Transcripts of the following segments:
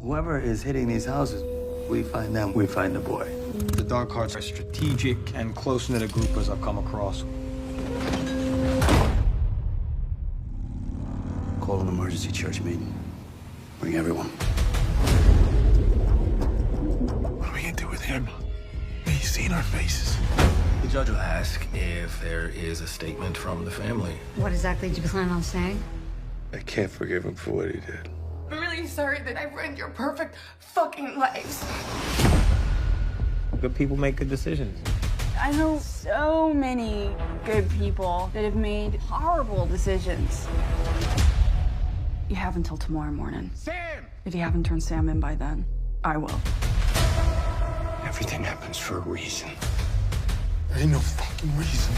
Whoever is hitting these houses, we find them, we find the boy. The Dark Hearts are strategic and close-knit group as I've come across. Call an emergency church meeting. Bring everyone. What are we gonna do with him? He's seen our faces. The judge will ask if there is a statement from the family. What exactly do you plan on saying? I can't forgive him for what he did. I'm really sorry that I ruined your perfect fucking lives. Good people make good decisions. I know so many good people that have made horrible decisions. You have until tomorrow morning. Sam! If you haven't turned Sam in by then, I will. Everything happens for a reason. There ain't no fucking reason.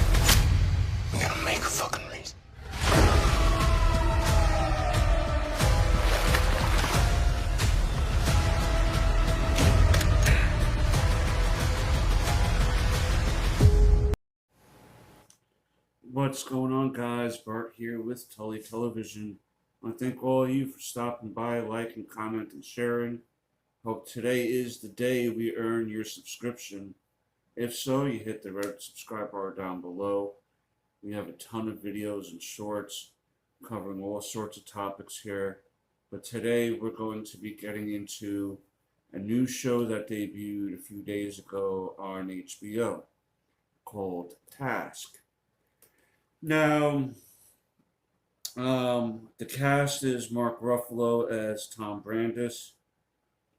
We gotta make a fucking reason. What's going on, guys? Bart here with Tully Television. I want to thank all of you for stopping by, liking, commenting, and sharing. Hope today is the day we earn your subscription. If so, you hit the red subscribe bar down below. We have a ton of videos and shorts covering all sorts of topics here. But today we're going to be getting into a new show that debuted a few days ago on HBO called Task. Now, the cast is Mark Ruffalo as Tom Brandis,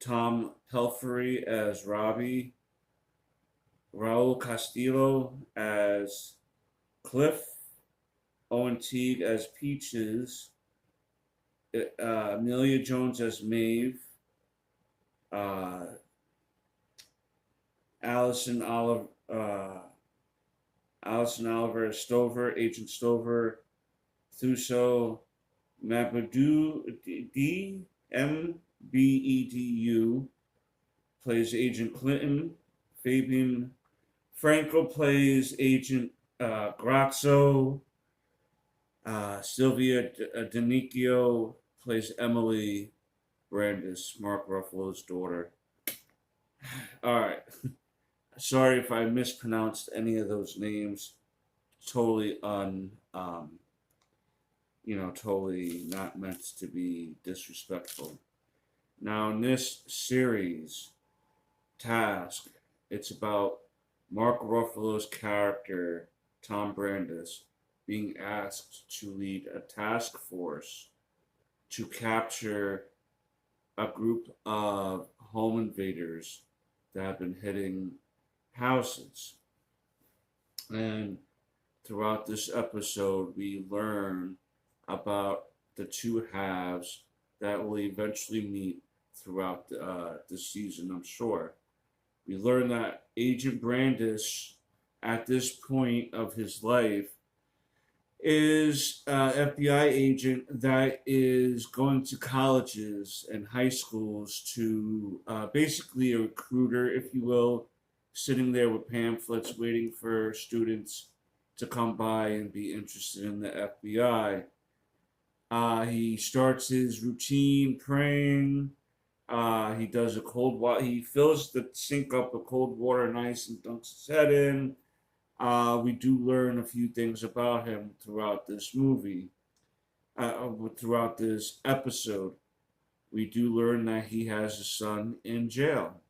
Tom Pelphrey as Robbie, Raul Castillo as Cliff, Owen Teague as Peaches, Amelia Jones as Maeve, Allison Oliver as Stover, Agent Stover, Thuso Mabedu, D-M-B-E-D-U, plays Agent Clinton. Fabian Franco plays Agent Grazzo. Sylvia D'Anichio plays Emily Brandis, Mark Ruffalo's daughter. All right. Sorry if I mispronounced any of those names. Totally totally not meant to be disrespectful. Now, in this series, Task, it's about Mark Ruffalo's character, Tom Brandis, being asked to lead a task force to capture a group of home invaders that have been hitting houses. And throughout this episode, we learn about the two halves that will eventually meet throughout the season, I'm sure. We learn that Agent Brandis, at this point of his life, is an FBI agent that is going to colleges and high schools to basically a recruiter, if you will, sitting there with pamphlets waiting for students to come by and be interested in the FBI. He starts his routine praying. He does a cold water. He fills the sink up with cold water and ice and dunks his head in. We do learn a few things about him throughout this movie. Throughout this episode, we do learn that he has a son in jail.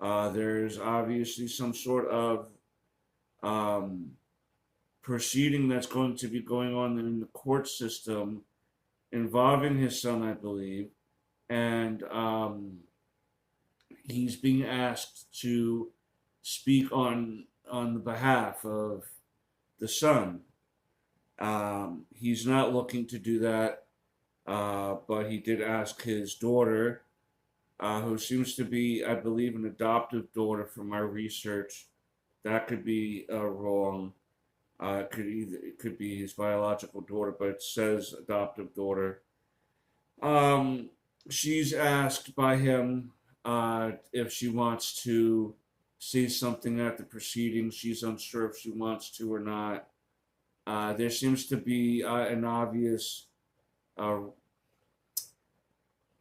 There's obviously some sort of proceeding that's going to be going on in the court system involving his son, I believe, and he's being asked to speak on the behalf of the son. He's not looking to do that, but he did ask his daughter, who seems to be, I believe, an adoptive daughter from my research. That could be wrong. It could be his biological daughter, but it says adoptive daughter. She's asked by him if she wants to say something at the proceedings. She's unsure if she wants to or not. There seems to be an obvious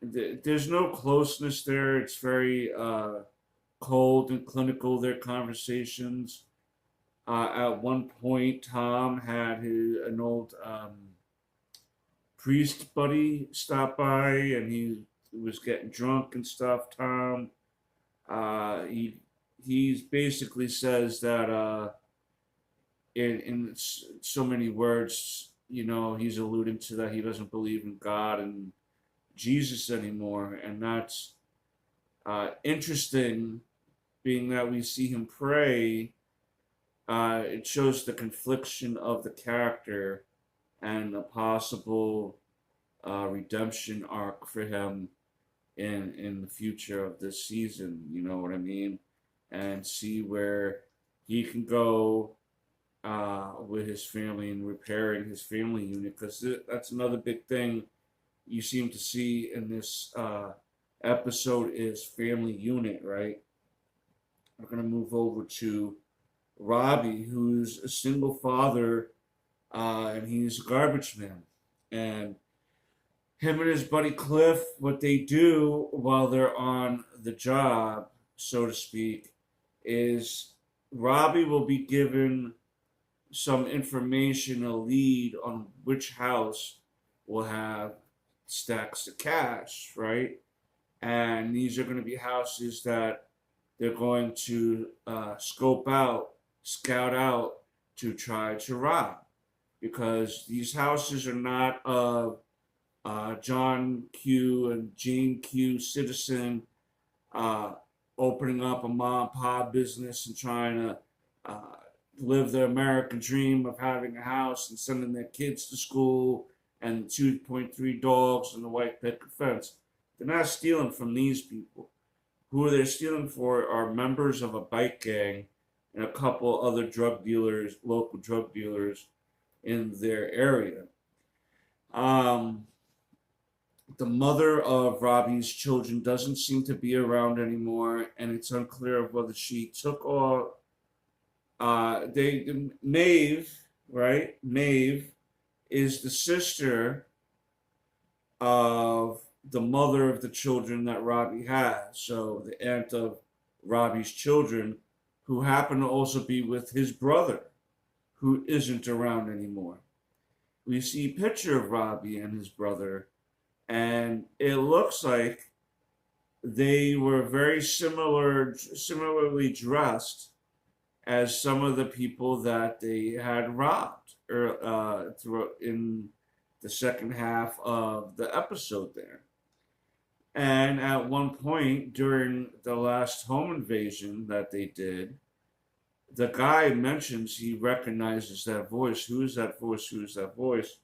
there's no closeness there. It's very cold and clinical, their conversations. At one point, Tom had an old priest buddy stop by, and he was getting drunk and stuff. Tom, he basically says that in so many words, he's alluding to that he doesn't believe in God and Jesus anymore, and that's interesting, being that we see him pray. It shows the confliction of the character and a possible redemption arc for him in the future of this season. You know what I mean? And see where he can go with his family and repairing his family unit, because that's another big thing you seem to see in this episode is family unit, right? We're going to move over to Robbie, who's a single father, and he's a garbage man. And him and his buddy Cliff, what they do while they're on the job, so to speak, is Robbie will be given some information, a lead on which house will have stacks of cash, right? And these are going to be houses that they're going to scout out to try to rob, because these houses are not of John Q and Jane Q citizen opening up a mom and pop business and trying to live the American dream of having a house and sending their kids to school and 2.3 dogs and the white picket fence. They're not stealing from these people. Who they're stealing for are members of a bike gang and a couple other drug dealers, local drug dealers in their area. The mother of Robbie's children doesn't seem to be around anymore, and it's unclear of whether she took or Maeve, right? Maeve is the sister of the mother of the children that Robbie has. So the aunt of Robbie's children, who happen to also be with his brother, who isn't around anymore. We see a picture of Robbie and his brother, and it looks like they were very similarly dressed as some of the people that they had robbed in the second half of the episode there. And at one point during the last home invasion that they did, the guy mentions he recognizes that voice. Who is that voice? Who is that voice?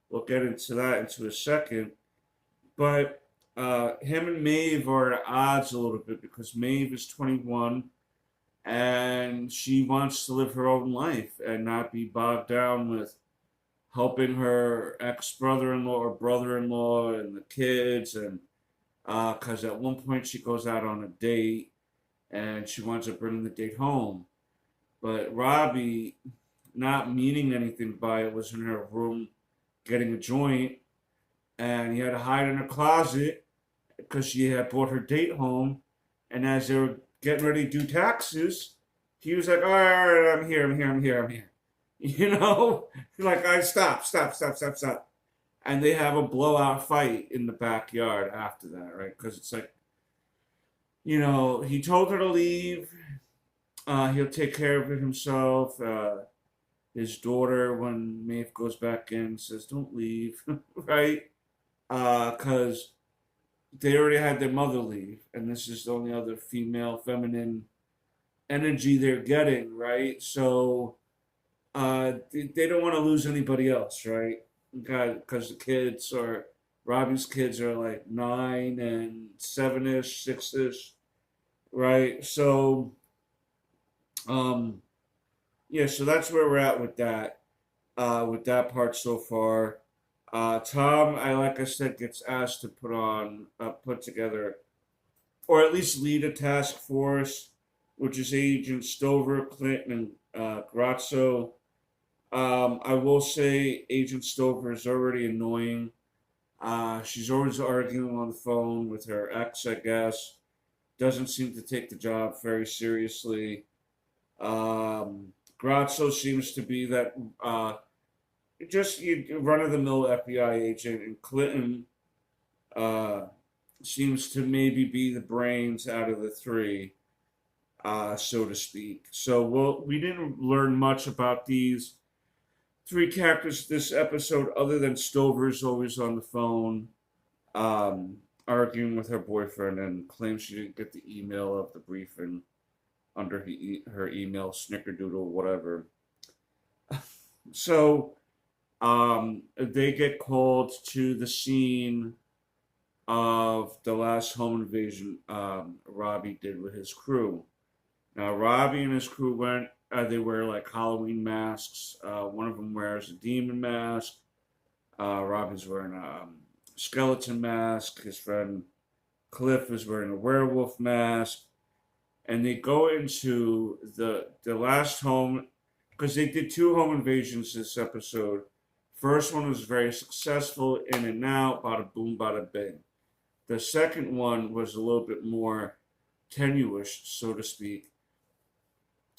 We'll get into that into a second. But him and Maeve are at odds a little bit, because Maeve is 21 and she wants to live her own life and not be bogged down with helping her ex-brother-in-law or brother-in-law and the kids, and because at one point she goes out on a date and she wants to bring the date home. But Robbie, not meaning anything by it, was in her room getting a joint, and he had to hide in her closet because she had brought her date home. And as they were getting ready to do taxes, he was like, all right, I'm here. You know, like, I stop. And they have a blowout fight in the backyard after that, right? Because it's like, he told her to leave. He'll take care of it himself. His daughter, when Maeve goes back in, says, don't leave, right? Because they already had their mother leave, and this is the only other female, feminine energy they're getting, right? So they don't want to lose anybody else, right? Because the kids Robbie's kids are like 9 and 7-ish, 6-ish, right? So, yeah, so that's where we're at with that part so far. Tom, like I said, gets asked to put together, or at least lead a task force, which is Agent Stover, Clinton, and Grazzo. I will say Agent Stover is already annoying. She's always arguing on the phone with her ex, I guess. Doesn't seem to take the job very seriously. Grazzo seems to be that just run-of-the-mill FBI agent, and Clinton seems to maybe be the brains out of the three, so to speak. So we didn't learn much about these three characters this episode, other than Stover's always on the phone, arguing with her boyfriend, and claims she didn't get the email of the briefing under her email snickerdoodle, whatever. So they get called to the scene of the last home invasion Robbie did with his crew. Now, Robbie and his crew went, they wear like Halloween masks. One of them wears a demon mask. Robbie's wearing a skeleton mask. His friend Cliff is wearing a werewolf mask. And they go into the last home, because they did 2 home invasions this episode. First one was very successful, in and out, bada boom, bada bing. The second one was a little bit more tenuous, so to speak.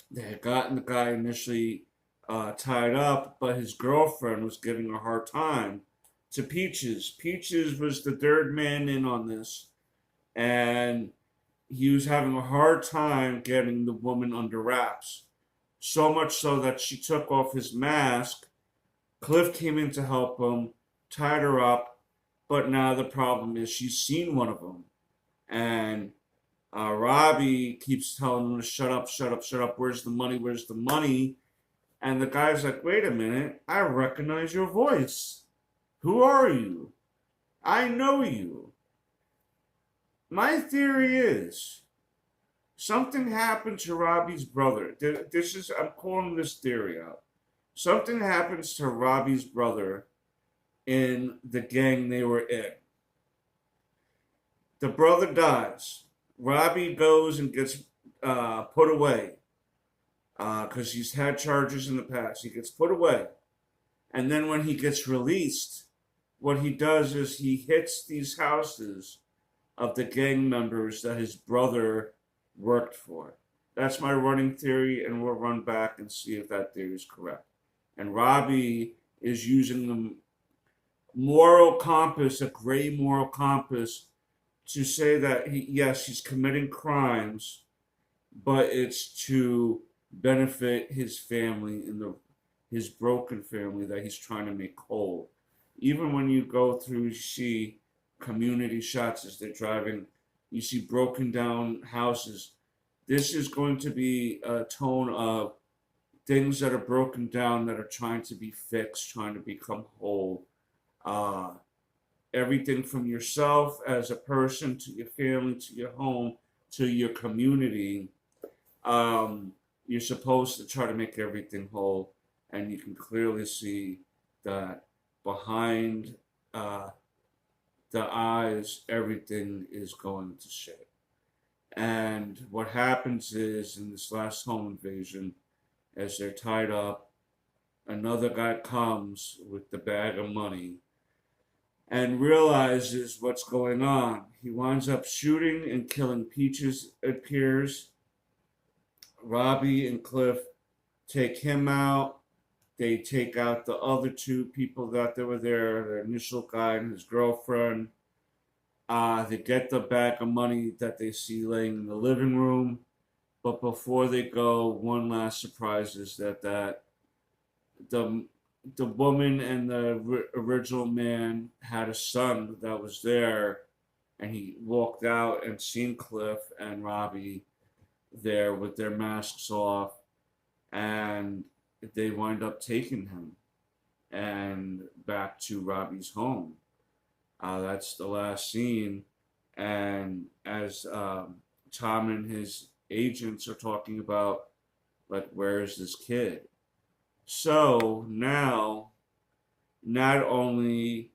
They had gotten the guy initially tied up, but his girlfriend was giving a hard time to Peaches. Peaches was the third man in on this, and he was having a hard time getting the woman under wraps. So much so that she took off his mask. Cliff came in to help him, tied her up, but now the problem is she's seen one of them. And Robbie keeps telling him to shut up, shut up, shut up. Where's the money? Where's the money? And the guy's like, wait a minute. I recognize your voice. Who are you? I know you. My theory is something happened to Robbie's brother. I'm calling this theory out. Something happens to Robbie's brother in the gang they were in. The brother dies. Robbie goes and gets put away because he's had charges in the past. He gets put away. And then when he gets released, what he does is he hits these houses of the gang members that his brother worked for. That's my running theory, and we'll run back and see if that theory is correct. And Robbie is using the moral compass, a gray moral compass, to say that he's committing crimes, but it's to benefit his family and his broken family that he's trying to make whole. Even when you go through, you see community shots as they're driving, you see broken down houses. This is going to be a tone of things that are broken down that are trying to be fixed, trying to become whole. Everything from yourself as a person to your family to your home to your community. You're supposed to try to make everything whole, and you can clearly see that behind the eyes, everything is going to shit. And what happens is, in this last home invasion, as they're tied up, another guy comes with the bag of money and realizes what's going on. He winds up shooting and killing Peaches, it appears. Robbie and Cliff take him out. They take out the other 2 people that were there, the initial guy and his girlfriend. They get the bag of money that they see laying in the living room. But before they go, one last surprise is that the woman and the original man had a son that was there, and he walked out and seen Cliff and Robbie there with their masks off, and they wind up taking him and back to Robbie's home. That's the last scene, and as Tom and his agents are talking about, like, where is this kid? So now, not only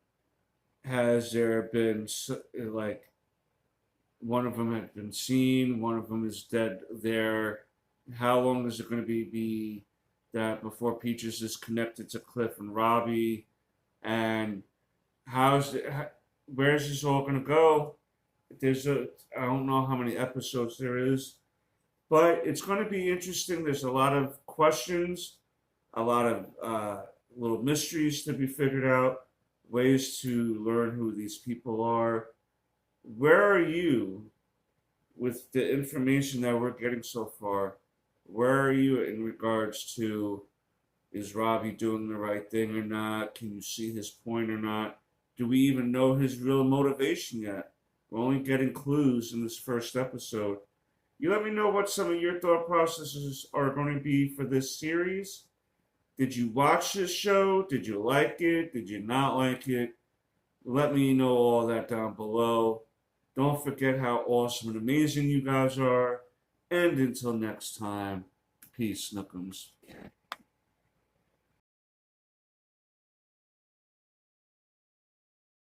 has there been, like, one of them had been seen, one of them is dead there. How long is it going to be that before Peaches is connected to Cliff and Robbie? And where's this all gonna go? I don't know how many episodes there is, but it's gonna be interesting. There's a lot of questions, a lot of little mysteries to be figured out, ways to learn who these people are. Where are you with the information that we're getting so far? Where are you in regards to, is Robbie doing the right thing or not? Can you see his point or not? Do we even know his real motivation yet? We're only getting clues in this first episode. You let me know what some of your thought processes are going to be for this series. Did you watch this show? Did you like it? Did you not like it? Let me know all that down below. Don't forget how awesome and amazing you guys are. And until next time, peace, Nookums.